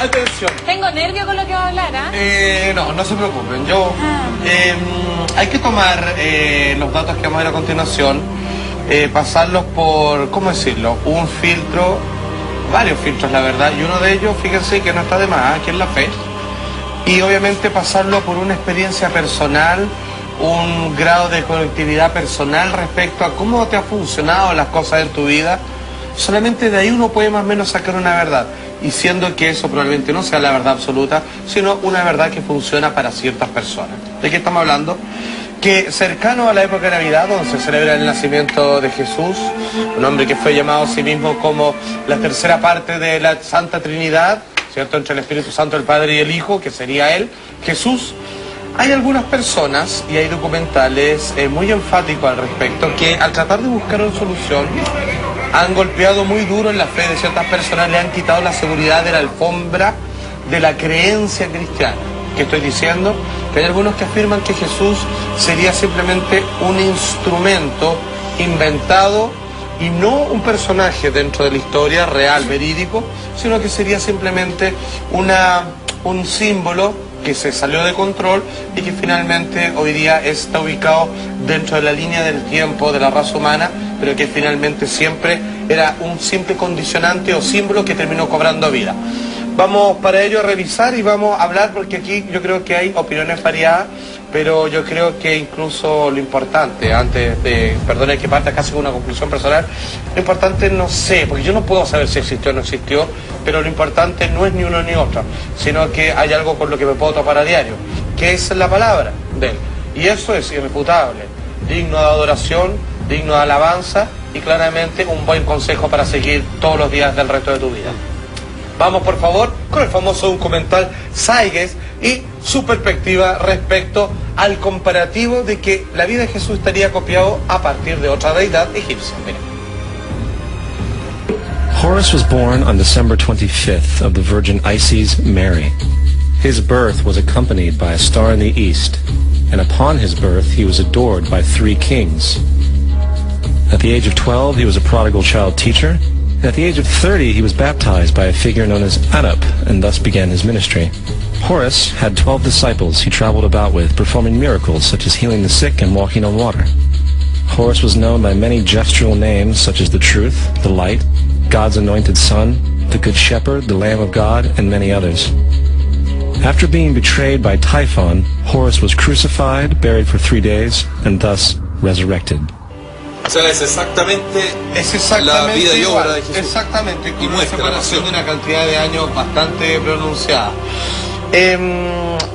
atención. Tengo nervio con lo que va a hablar, ¿ah? No, no se preocupen. Hay que tomar los datos que vamos a ver a continuación, pasarlos por, ¿cómo decirlo? Un filtro, varios filtros, la verdad, y uno de ellos, fíjense que no está de más, que es la fe. Y obviamente pasarlo por una experiencia personal, un grado de conectividad personal respecto a cómo te han funcionado las cosas en tu vida. Solamente de ahí uno puede más o menos sacar una verdad, y siendo que eso probablemente no sea la verdad absoluta, sino una verdad que funciona para ciertas personas. ¿De qué estamos hablando? Que cercano a la época de Navidad, donde se celebra el nacimiento de Jesús, un hombre que fue llamado a sí mismo como la tercera parte de la Santa Trinidad, ¿cierto? Entre el Espíritu Santo, el Padre y el Hijo, que sería él, Jesús. Hay algunas personas, y hay documentales muy enfáticos al respecto, que al tratar de buscar una solución, han golpeado muy duro en la fe de ciertas personas, le han quitado la seguridad de la alfombra de la creencia cristiana. ¿Qué estoy diciendo? Que hay algunos que afirman que Jesús sería simplemente un instrumento inventado y no un personaje dentro de la historia real, verídico, sino que sería simplemente un símbolo que se salió de control y que finalmente hoy día está ubicado dentro de la línea del tiempo de la raza humana, pero que finalmente siempre era un simple condicionante o símbolo que terminó cobrando vida. Vamos para ello a revisar y vamos a hablar, porque aquí yo creo que hay opiniones variadas, pero yo creo que incluso lo importante, antes de, perdone que parta casi con una conclusión personal, lo importante no sé, porque yo no puedo saber si existió o no existió, pero lo importante no es ni uno ni otro, sino que hay algo con lo que me puedo topar a diario, que es la palabra de él. Y eso es irrefutable, digno de adoración, digno de alabanza y claramente un buen consejo para seguir todos los días del resto de tu vida. Vamos por favor con el famoso documental Saigues y su perspectiva respecto al comparativo de que la vida de Jesús estaría copiado a partir de otra deidad egipcia. Miren. Horus was born on December 25th of the Virgin Isis Mary. His birth was accompanied by a star in the east, and upon his birth he was adored by 3 kings. At the age of 12 he was a prodigal child teacher. At the age of 30, he was baptized by a figure known as Anup, and thus began his ministry. Horus had 12 disciples he traveled about with, performing miracles such as healing the sick and walking on water. Horus was known by many gestural names such as the Truth, the Light, God's Anointed Son, the Good Shepherd, the Lamb of God, and many others. After being betrayed by Typhon, Horus was crucified, buried for 3 days, and thus resurrected. O sea, es exactamente la vida y obra de Jesús. Exactamente, con y una separación de una cantidad de años bastante pronunciada.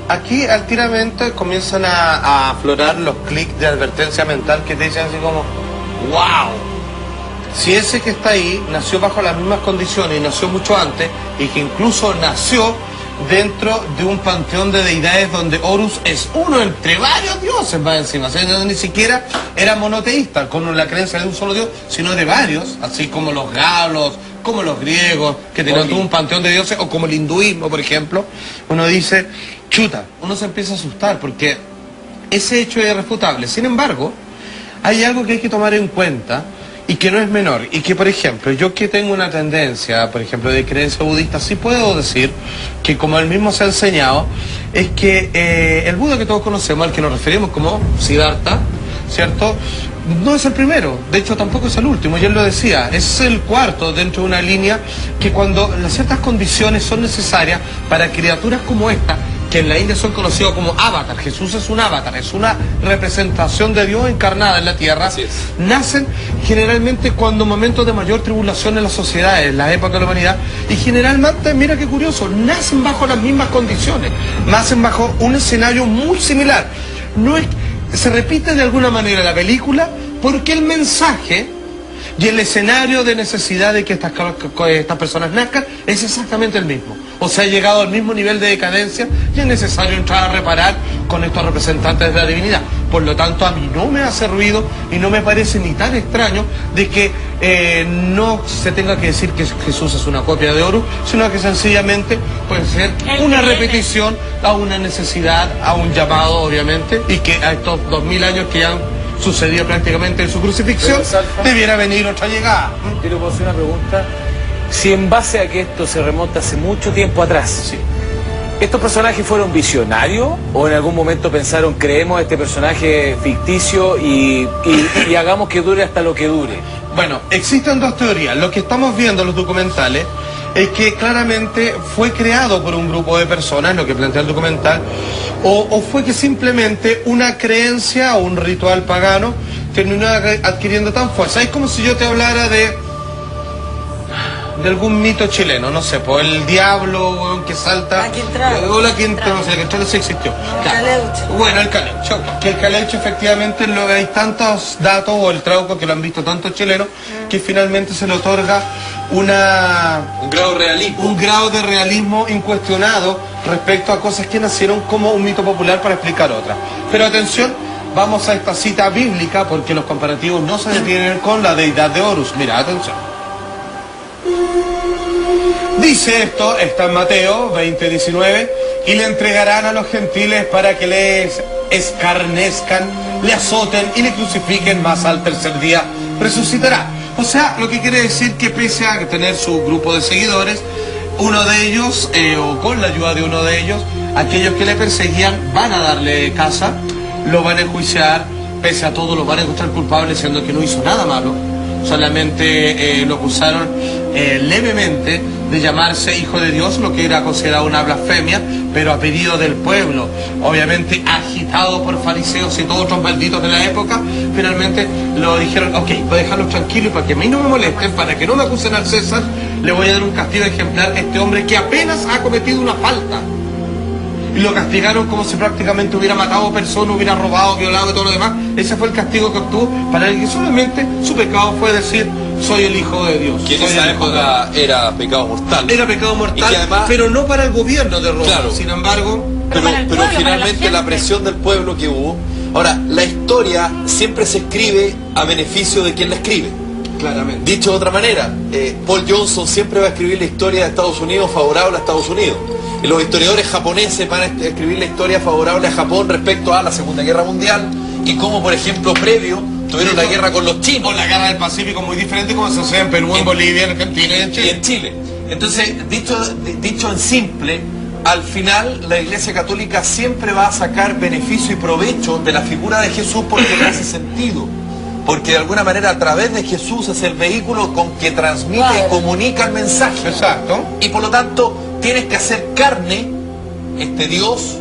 Aquí altiramente comienzan a aflorar los clics de advertencia mental que te dicen así como ¡wow! Si ese que está ahí nació bajo las mismas condiciones y nació mucho antes, y que incluso nació dentro de un panteón de deidades donde Horus es uno entre varios dioses más encima, o sea, ni siquiera era monoteísta con la creencia de un solo dios, sino de varios, así como los galos, como los griegos, que tenían todo un panteón de dioses, o como el hinduismo, por ejemplo. Uno dice, chuta, uno se empieza a asustar porque ese hecho es irrefutable. Sin embargo, hay algo que hay que tomar en cuenta y que no es menor, y que, por ejemplo, yo que tengo una tendencia, por ejemplo, de creencia budista, sí puedo decir que, como él mismo se ha enseñado, es que el Buda que todos conocemos, al que nos referimos como Siddhartha, ¿cierto?, no es el primero, de hecho tampoco es el último, y él lo decía, es el cuarto dentro de una línea que, cuando ciertas condiciones son necesarias para criaturas como esta, que en la India son conocidos como avatar, Jesús es un avatar, es una representación de Dios encarnada en la tierra, nacen generalmente cuando momentos de mayor tribulación en las sociedades, en la época de la humanidad, y generalmente, mira qué curioso, nacen bajo las mismas condiciones, nacen bajo un escenario muy similar. No es, se repite de alguna manera la película porque el mensaje y el escenario de necesidad de que estas personas nazcan es exactamente el mismo. O sea, ha llegado al mismo nivel de decadencia y es necesario entrar a reparar con estos representantes de la divinidad. Por lo tanto, a mí no me hace ruido y no me parece ni tan extraño de que no se tenga que decir que Jesús es una copia de Horus, sino que sencillamente puede ser una repetición a una necesidad, a un llamado, obviamente, y que a estos 2000 años que ya han sucedido prácticamente en su crucifixión, debiera venir otra llegada. Yo le puedo hacer una pregunta. si en base a que esto se remonta hace mucho tiempo atrás, Sí. ¿estos personajes fueron visionarios o en algún momento pensaron, creemos este personaje ficticio y hagamos que dure hasta lo que dure? Bueno, existen dos teorías. Lo que estamos viendo en los documentales es que claramente fue creado por un grupo de personas, lo que plantea el documental, o fue que simplemente una creencia o un ritual pagano terminó adquiriendo tan fuerza. Es como si yo te hablara de algún mito chileno, no sé, pues el diablo, weón, que salta. La Quintrala. O la Quintrala, no sé, la Quintrala sí existió. Claro. Caleuche. Bueno, el caleuche, que el caleuche efectivamente hay tantos datos, o el trauco que lo han visto tantos chilenos, que finalmente se le otorga Un grado de realismo. un grado de realismo incuestionado respecto a cosas que nacieron como un mito popular para explicar otras. Pero atención, vamos a esta cita bíblica porque los comparativos no se detienen con la deidad de Horus. Mira, atención. Dice esto, está en Mateo 20:19, y le entregarán a los gentiles para que les escarnezcan, le azoten y le crucifiquen, mas al tercer día resucitará. O sea, lo que quiere decir que pese a tener su grupo de seguidores, uno de ellos, o con la ayuda de uno de ellos, aquellos que le perseguían van a darle caza, lo van a enjuiciar, pese a todo lo van a encontrar culpable, siendo que no hizo nada malo. Solamente lo acusaron levemente de llamarse hijo de Dios, lo que era considerado una blasfemia, pero a pedido del pueblo, obviamente agitado por fariseos y todos otros malditos de la época. Finalmente lo dijeron, ok, voy a dejarlos tranquilos para que a mí no me molesten, para que no me acusen al César, le voy a dar un castigo ejemplar a este hombre que apenas ha cometido una falta. Y lo castigaron como si prácticamente hubiera matado personas, hubiera robado, violado y todo lo demás. Ese fue el castigo que obtuvo para el que solamente su pecado fue decir, soy el hijo de Dios. Que en soy esa el hijo de época era pecado mortal. Era pecado mortal, Y que además- pero no para el gobierno de Roma. Claro. Sin embargo, Pero para el pueblo, para la finalmente la gente. presión del pueblo que hubo. Ahora, la historia siempre se escribe a beneficio de quien la escribe. claramente. Dicho de otra manera, Paul Johnson siempre va a escribir la historia de Estados Unidos favorable a Estados Unidos. Y los historiadores japoneses van a escribir la historia favorable a Japón respecto a la Segunda Guerra Mundial y cómo, por ejemplo, previo tuvieron la guerra con los chinos. O la guerra del Pacífico muy diferente como se hace en Perú, en Bolivia, en Argentina y en Y Chile. en Chile. Entonces, dicho en simple, al final la Iglesia Católica siempre va a sacar beneficio y provecho de la figura de Jesús porque le hace sentido. Porque de alguna manera a través de Jesús es el vehículo con que transmite y comunica el mensaje. Exacto. Y por lo tanto tienes que hacer carne este Dios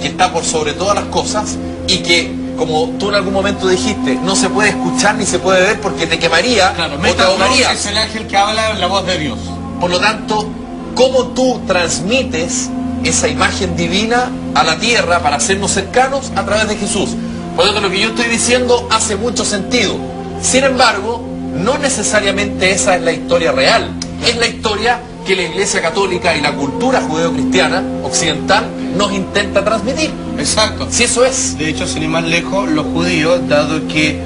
que está por sobre todas las cosas y que, como tú en algún momento dijiste, no se puede escuchar ni se puede ver porque te quemaría Claro, o te Metatron ahogarías. es el ángel que habla la voz de Dios. Por lo tanto, ¿cómo tú transmites esa imagen divina a la tierra para hacernos cercanos a través de Jesús? Por lo tanto, lo que yo estoy diciendo hace mucho sentido. Sin embargo, no necesariamente esa es la historia real. Es la historia que la Iglesia Católica y la cultura judeocristiana occidental nos intenta transmitir. Exacto. Si eso es. De hecho, sin ir más lejos, los judíos, dado que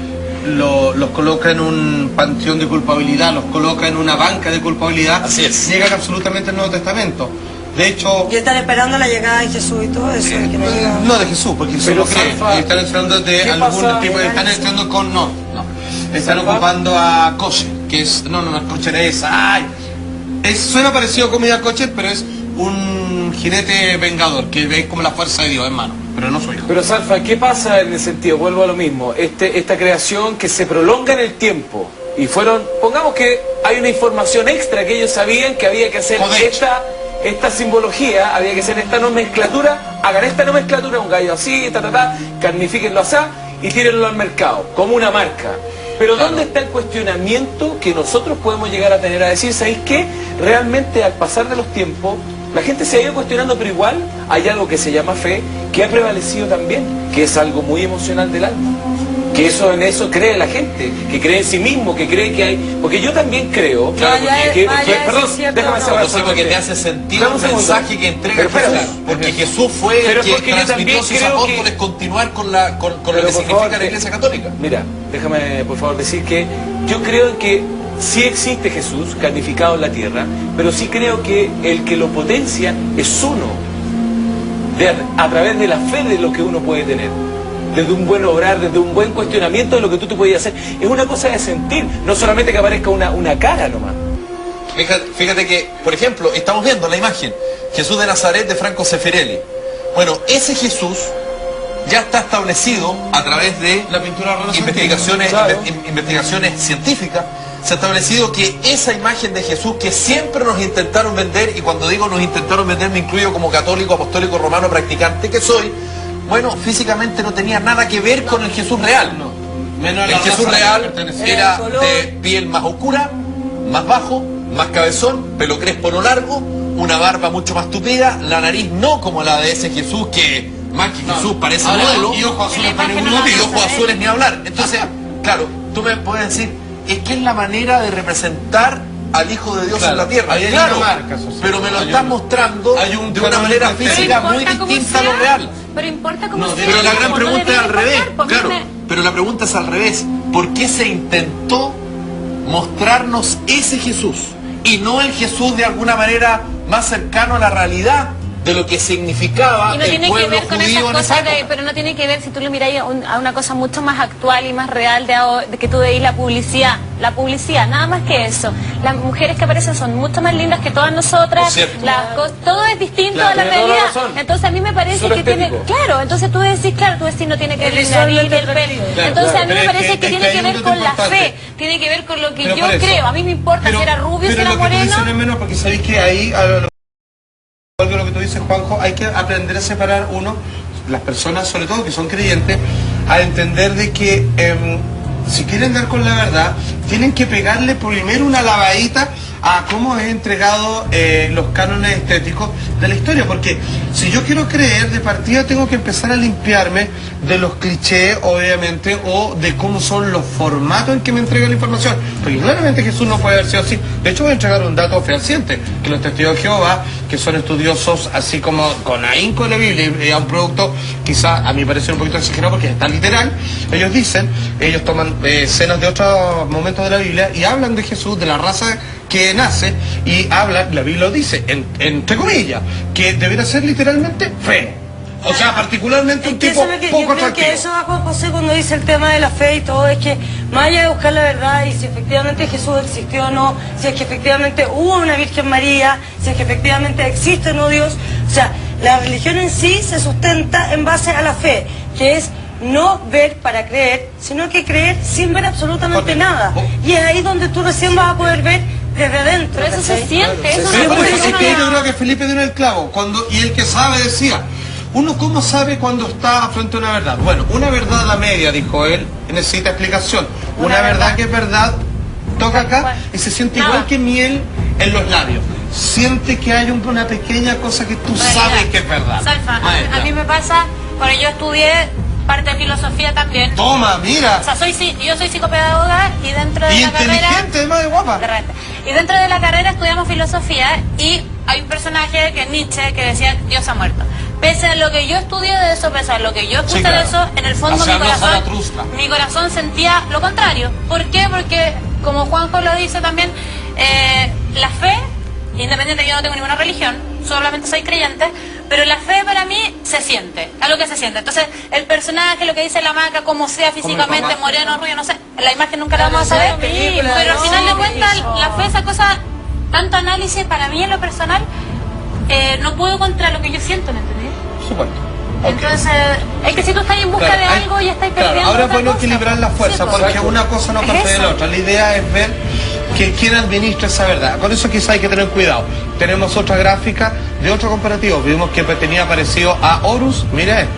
los coloca en un panteón de culpabilidad, los coloca en una banca de culpabilidad, Así es. niegan absolutamente el Nuevo Testamento. De hecho, Y están esperando la llegada de Jesús y todo eso. y que no llega. no de Jesús, porque Jesús Pero lo cree. Salfa, Están entrando de ¿qué algún pasa? tipo de... Están entrando con... No. Están Salfa. ocupando a kosher, que es... No, es kosher, es... ¡Ay! Suena parecido a comida kosher, pero es un jinete vengador, que es como la fuerza de Dios, hermano. Pero no soy hijo. Pero Salfa, ¿qué pasa en el sentido? Vuelvo a lo mismo. Esta creación que se prolonga en el tiempo. Y fueron, pongamos que hay una información extra que ellos sabían que había que hacer Codex. esta simbología, había que hacer esta nomenclatura, hagan esta nomenclatura, un gallo así, carnifíquenlo así y tírenlo al mercado, como una marca. Pero Claro. ¿dónde está el cuestionamiento que nosotros podemos llegar a tener a decir, ¿sabéis qué? Realmente al pasar de los tiempos, la gente se ha ido cuestionando, pero igual hay algo que se llama fe, que ha prevalecido también, que es algo muy emocional del alma. Que en eso cree la gente, que cree en sí mismo, que cree que hay... Porque yo también creo... Claro, perdón, es cierto, déjame no. cerrar No sé, porque te hace sentido Dame un el segundo. mensaje que entrega Pero Jesús. espérate. Porque Jesús fue Pero el que porque yo también transmitió a sus creo que- apóstoles continuar con lo Pero, que por significa favor, la Iglesia Católica. Mira, déjame por favor decir que yo creo que sí existe Jesús carnificado en la tierra, pero sí creo que el que lo potencia es uno, a través de la fe de lo que uno puede tener. Desde un buen obrar, desde un buen cuestionamiento de lo que tú te podías hacer. Es una cosa de sentir, no solamente que aparezca una cara nomás. Fíjate que, por ejemplo, estamos viendo la imagen, Jesús de Nazaret de Franco Zeffirelli. Bueno, ese Jesús ya está establecido a través de La pintura investigaciones, claro. investigaciones científicas. Se ha establecido que esa imagen de Jesús que siempre nos intentaron vender, y cuando digo nos intentaron vender me incluyo como católico, apostólico, romano, practicante que soy, bueno, físicamente no tenía nada que ver con el Jesús real. Menos El la Jesús raza real que pertenecía. era color. de piel más oscura, más bajo, más cabezón, pelo crespo no largo, una barba mucho más tupida, la nariz no como la de ese Jesús que más que Jesús parece Ahora, modelo, y ojos azules la para imagen ninguno no y motivo. ojos azules ni hablar. Entonces, claro, tú me puedes decir, es que es la manera de representar al Hijo de Dios Claro, en la tierra. ahí hay Claro, una marca social. pero me lo Hay estás un- mostrando hay un de una canon manera perfecto. física muy importa cómo distinta a lo sea, real. Pero importa cómo No, sea. Pero la gran como pregunta es debería al revés, importar, porque claro. Pero la pregunta es al revés. ¿Por qué se intentó mostrarnos ese Jesús y no el Jesús de alguna manera más cercano a la realidad de lo que significaba Y no el tiene que pueblo ver con esas judío en esa cosas, época? pero no tiene que ver si tú le miráis a una cosa mucho más actual y más real de que tú veis la publicidad, nada más que eso. Las mujeres que aparecen son mucho más lindas que todas nosotras, Es cierto. todo es distinto Claro, a la tiene toda la realidad. razón. Entonces a mí me parece Solo que tiene, estético. claro, entonces tú decís no tiene que ver Es ni la nariz, ni visualmente el pelo. atractivo. Claro, Entonces claro, a mí pero me es parece que que tiene hay que un ver dato con la importante. fe, tiene que ver con lo que Pero yo por eso. creo. A mí me importa Pero- si era rubio, si pero era lo que tú dices moreno. no es menor, porque sabéis que ahí, algo de lo que tú dices, Juanjo, hay que aprender a separar las personas, sobre todo que son creyentes, a entender de que si quieren dar con la verdad, tienen que pegarle primero una lavadita a cómo es entregado los cánones estéticos de la historia, porque si yo quiero creer de partida tengo que empezar a limpiarme de los clichés, obviamente, o de cómo son los formatos en que me entrega la información, porque claramente Jesús no puede haber sido así. De hecho voy a entregar un dato fehaciente, que los testigos de Jehová, que son estudiosos así como con ahínco de la Biblia, y a un producto quizá a mi parecer un poquito exagerado porque es tan literal, ellos dicen, ellos toman escenas de otros momentos de la Biblia y hablan de Jesús, de la raza que nace, y hablan, la Biblia lo dice, entre comillas, que debería ser literalmente feo. O sea, particularmente Es un que tipo eso es lo que, poco yo creo atractivo. que eso va Juan José cuando dice el tema de la fe y todo, es que más allá de buscar la verdad y si efectivamente Jesús existió o no, si es que efectivamente hubo una Virgen María, si es que efectivamente existe o no Dios, o sea, la religión en sí se sustenta en base a la fe, que es no ver para creer, sino que creer sin ver absolutamente Porque- nada. Y es ahí donde tú recién vas a poder ver desde adentro. Pero eso se ¿cachai? siente, eso Pero se por eso siente. es que yo creo que Felipe dio en el clavo, y el que sabe decía, uno cómo sabe cuando está frente a una verdad. Bueno, una verdad a media, dijo él, necesita explicación. Una verdad que es verdad, toca acá y se siente Nada. igual que miel en los labios. Siente que hay una pequeña cosa que tú sabes que es verdad. Salfa, Maestra. a mí me pasa, bueno, yo estudié parte de filosofía también. Toma, mira. O sea, yo soy psicopedagoga y dentro de Y la carrera... inteligente, además de guapa. De repente. Y dentro de la carrera estudiamos filosofía y hay un personaje que es Nietzsche que decía Dios ha muerto. Pese a lo que yo estudié de eso, pese a lo que yo escuché claro. de eso, en el fondo Hacia los Zaratustra. mi corazón sentía lo contrario. ¿Por qué? Porque, como Juanjo lo dice también, la fe, independiente yo no tengo ninguna religión, solamente soy creyente, pero la fe para mí se siente, algo que se siente. Entonces, el personaje, lo que dice la maca, como sea físicamente, moreno, rubio, no sé, la imagen nunca la vamos a saber, película, pero al no, final de ¿qué cuentas, hizo? la fe, esa cosa, tanto análisis, para mí en lo personal, no puedo contra lo que yo siento, ¿me entendés? Por supuesto. Ok. Entonces, es que si tú estás en busca Claro, de hay- algo, ya estás claro, perdiendo. ahora es otra bueno cosa. equilibrar la fuerza, Sí, pues. porque una cosa no Es parte de la eso. otra. La idea es ver que quién administra esa verdad. Con eso quizá hay que tener cuidado. Tenemos otra gráfica de otro comparativo. Vimos que tenía parecido a Horus. Mira esto.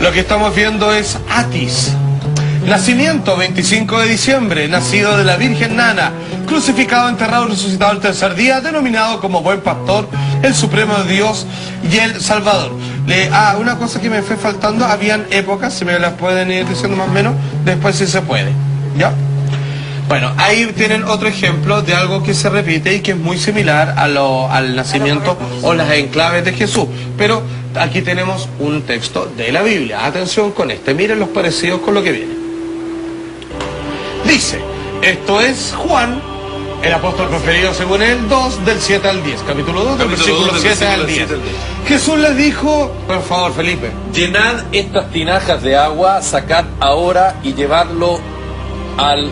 Lo que estamos viendo es Atis. Nacimiento 25 de diciembre, nacido de la Virgen Nana, crucificado, enterrado y resucitado el tercer día, denominado como Buen Pastor, el Supremo Dios y el Salvador. Una cosa que me fue faltando, habían épocas, si me las pueden ir diciendo más o menos, después si se puede. ¿Ya? Bueno, ahí tienen otro ejemplo de algo que se repite y que es muy similar al nacimiento o las enclaves de Jesús. Pero aquí tenemos un texto de la Biblia. Atención con este, miren los parecidos con lo que viene. Dice, esto es Juan, el apóstol preferido según él, 2 del 7 al 10. Capítulo 2 del Capítulo versículo 2 del 7 al 10. versículo 7 al 10. Jesús les dijo, por favor Felipe, Llenad estas tinajas de agua, sacad ahora y llevadlo al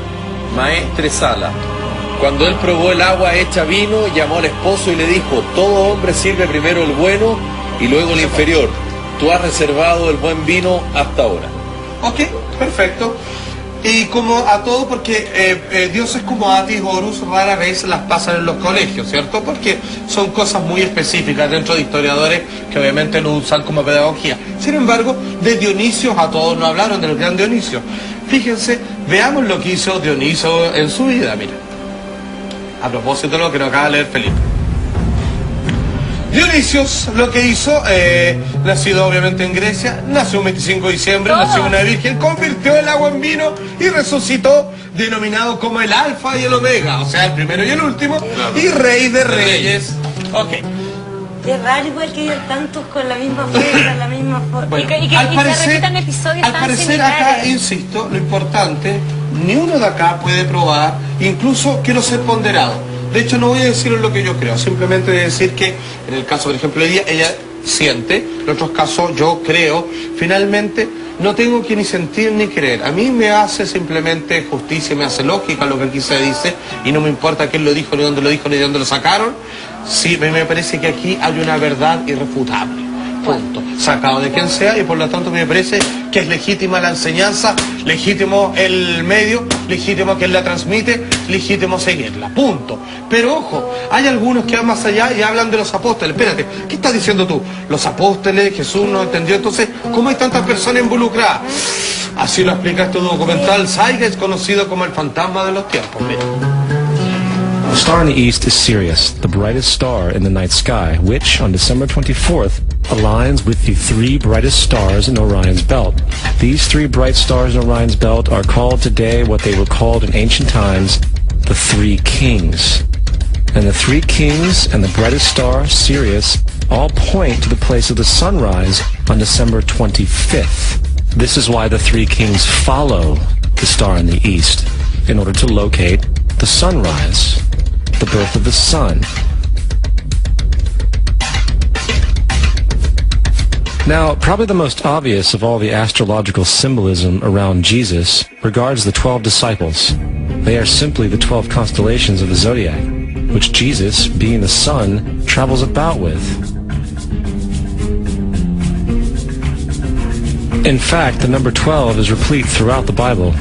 maestre Sala. Cuando él probó el agua hecha vino, llamó al esposo y le dijo: todo hombre sirve primero el bueno y luego el inferior. Tú has reservado el buen vino hasta ahora. Ok, perfecto. Y como a todo, porque dioses como Atis, Horus, rara vez las pasan en los colegios, ¿cierto? Porque son cosas muy específicas dentro de historiadores que obviamente no usan como pedagogía. Sin embargo, de Dionisio a todos nos hablaron del gran Dionisio. Fíjense, veamos lo que hizo Dioniso en su vida, mira. A propósito de lo que nos acaba de leer Felipe. Dionisio lo que hizo, nacido obviamente en Grecia, nació un 25 de diciembre, nació una virgen, convirtió el agua en vino y resucitó, denominado como el alfa y el omega, o sea, el primero y el último, y rey de reyes. Ok. Es raro igual que hayan tantos con la misma fecha, la misma forma. Bueno, y se repitan episodios al tan parecer acá, similares. insisto, lo importante, ni uno de acá puede probar, incluso quiero ser ponderado. De hecho, no voy a decir lo que yo creo, simplemente voy a decir que en el caso, por ejemplo, de ella siente, en otros casos yo creo, finalmente no tengo que ni sentir ni creer. A mí me hace simplemente justicia, me hace lógica lo que aquí se dice y no me importa quién lo dijo, ni dónde lo dijo, ni de dónde lo sacaron. Sí, me parece que aquí hay una verdad irrefutable. Punto. Sacado de quien sea y por lo tanto me parece que es legítima la enseñanza, legítimo el medio, legítimo quien la transmite, legítimo seguirla. Punto. Pero ojo, hay algunos que van más allá y hablan de los apóstoles. Espérate, ¿qué estás diciendo tú? Los apóstoles, Jesús no entendió. Entonces, ¿cómo hay tantas personas involucradas? Así lo explica este documental Zeitgeist, conocido como el fantasma de los tiempos. Mira. The star in the east is Sirius, the brightest star in the night sky, which, on December 24th, aligns with the three brightest stars in Orion's belt. These three bright stars in Orion's belt are called today what they were called in ancient times, the Three Kings. And the Three Kings and the brightest star, Sirius, all point to the place of the sunrise on December 25th. This is why the Three Kings follow the star in the east, in order to locate the sunrise, the birth of the sun. Now, probably the most obvious of all the astrological symbolism around Jesus regards the 12 disciples. They are simply the 12 constellations of the zodiac, which Jesus, being the sun, travels about with. In fact, the number 12 is replete throughout the Bible.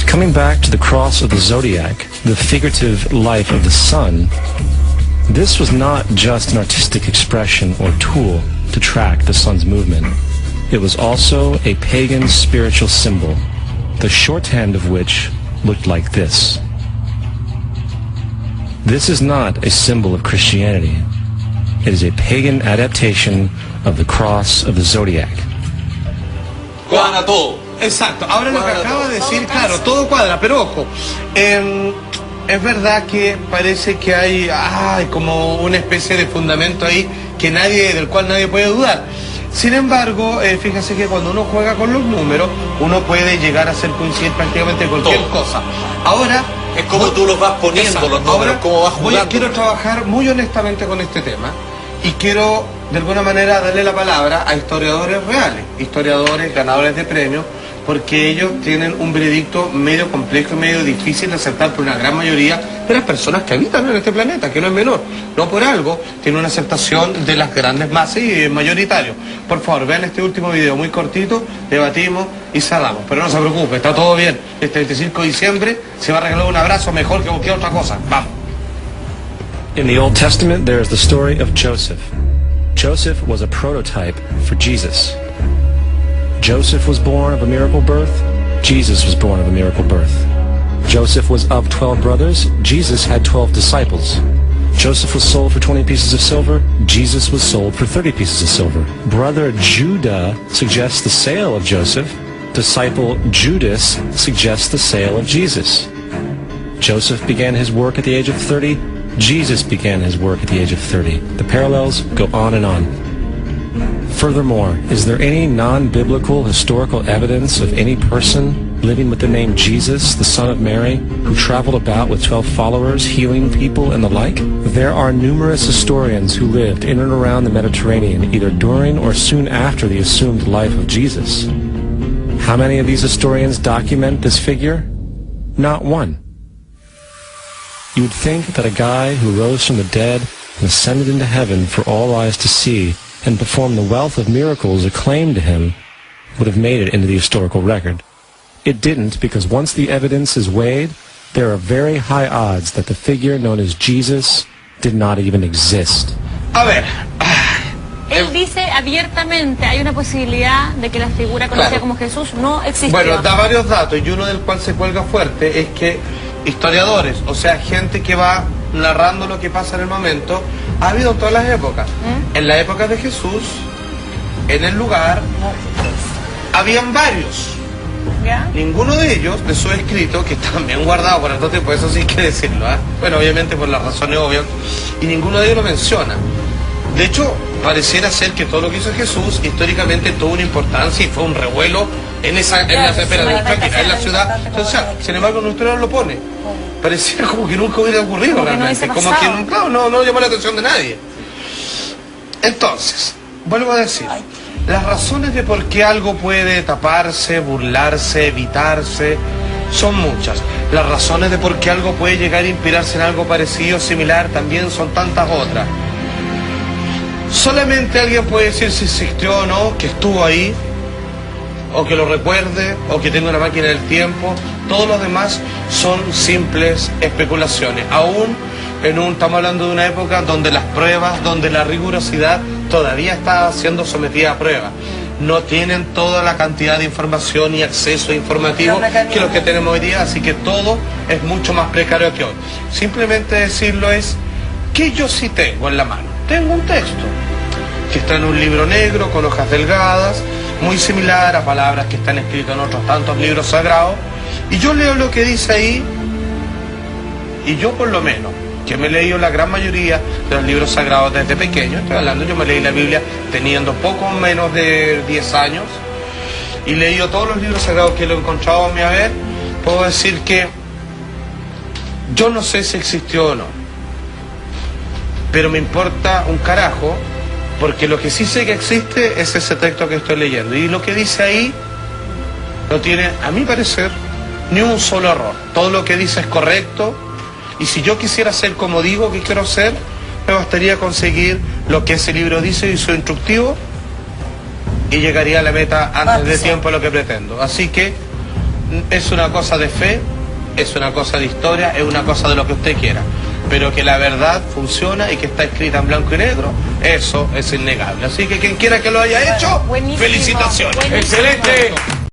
Coming back to the cross of the zodiac, the figurative life of the sun, this was not just an artistic expression or tool to track the sun's movement. It was also a pagan spiritual symbol, the shorthand of which looked like this. This is not a symbol of Christianity. It is a pagan adaptation of the cross of the zodiac. Cuadra todo. Exacto, ahora lo que acaba de decir, claro, todo cuadra, pero ojo, es verdad que parece que hay como una especie de fundamento ahí del cual nadie puede dudar. Sin embargo, fíjese que cuando uno juega con los números, uno puede llegar a hacer coincidir prácticamente cualquier cosa. Ahora, es como tú los vas poniendo, exacto, los números, ahora, cómo vas jugando. Quiero trabajar muy honestamente con este tema y quiero de alguna manera darle la palabra a historiadores reales, historiadores ganadores de premios, porque ellos tienen un veredicto medio complejo y medio difícil de aceptar por una gran mayoría de las personas que habitan en este planeta, que no es menor. No por algo tiene una aceptación de las grandes masas y es mayoritario. Por favor, vean este último video muy cortito, debatimos y cerramos. Pero no se preocupe, está todo bien. Este 25 de diciembre se va a regalar un abrazo mejor que cualquier otra cosa. Vamos. In the Old Testament, there is the story of Joseph. Joseph was a prototype for Jesus. Joseph was born of a miracle birth. Jesus was born of a miracle birth. Joseph was of 12 brothers. Jesus had 12 disciples. Joseph was sold for 20 pieces of silver. Jesus was sold for 30 pieces of silver. Brother Judah suggests the sale of Joseph. Disciple Judas suggests the sale of Jesus. Joseph began his work at the age of 30. Jesus began his work at the age of 30. The parallels go on and on. Furthermore, is there any non-biblical historical evidence of any person living with the name Jesus, the son of Mary, who traveled about with 12 followers, healing people and the like? There are numerous historians who lived in and around the Mediterranean either during or soon after the assumed life of Jesus. How many of these historians document this figure? Not one. You would think that a guy who rose from the dead and ascended into heaven for all eyes to see and performed the wealth of miracles acclaimed to him would have made it into the historical record. It didn't, because once the evidence is weighed, there are very high odds that the figure known as Jesus did not even exist. A ver, Él dice abiertamente, hay una posibilidad de que la figura conocida Claro. como Jesús no existió. bueno, da varios datos y uno del cual se cuelga fuerte es que historiadores, o sea, gente que va narrando lo que pasa en el momento, ha habido en todas las épocas. En la época de Jesús, en el lugar, habían varios. ¿Ya? Ninguno de ellos, de sus escritos, que están bien guardados por tanto tiempo, eso sí hay que decirlo, ¿eh? Bueno, obviamente por las razones obvias, y ninguno de ellos lo menciona. De hecho, pareciera ser que todo lo que hizo Jesús históricamente tuvo una importancia y fue un revuelo en la ciudad. Entonces, sin embargo, nuestro no lo pone. Pareciera como que nunca hubiera ocurrido Como que no realmente. hubiese Como que pasado. no llamó la atención de nadie. Entonces, vuelvo a decir, las razones de por qué algo puede taparse, burlarse, evitarse, son muchas. Las razones de por qué algo puede llegar a inspirarse en algo parecido, similar, también son tantas otras. Solamente alguien puede decir si existió o no, que estuvo ahí, o que lo recuerde, o que tenga una máquina del tiempo. Todos los demás son simples especulaciones. Aún estamos hablando de una época donde las pruebas, donde la rigurosidad todavía está siendo sometida a prueba. No tienen toda la cantidad de información y acceso informativo que los que tenemos hoy día, así que todo es mucho más precario que hoy. Simplemente decirlo es que yo sí tengo en la mano. Tengo un texto que está en un libro negro con hojas delgadas, muy similar a palabras que están escritas en otros tantos libros sagrados, y yo leo lo que dice ahí, y yo por lo menos, que me he leído la gran mayoría de los libros sagrados desde pequeño, estoy hablando, yo me leí la Biblia teniendo poco menos de 10 años, y leído todos los libros sagrados que lo he encontrado a mi haber, puedo decir que yo no sé si existió o no, pero me importa un carajo, porque lo que sí sé que existe es ese texto que estoy leyendo. Y lo que dice ahí no tiene, a mi parecer, ni un solo error. Todo lo que dice es correcto. Y si yo quisiera ser como digo que quiero ser, me bastaría conseguir lo que ese libro dice y su instructivo, y llegaría a la meta antes de tiempo lo que pretendo. Así que es una cosa de fe, es una cosa de historia, es una cosa de lo que usted quiera. Pero que la verdad funciona y que está escrita en blanco y negro, eso es innegable. Así que quien quiera que lo haya hecho, Buenísimo, felicitaciones. buenísimo. ¡Excelente!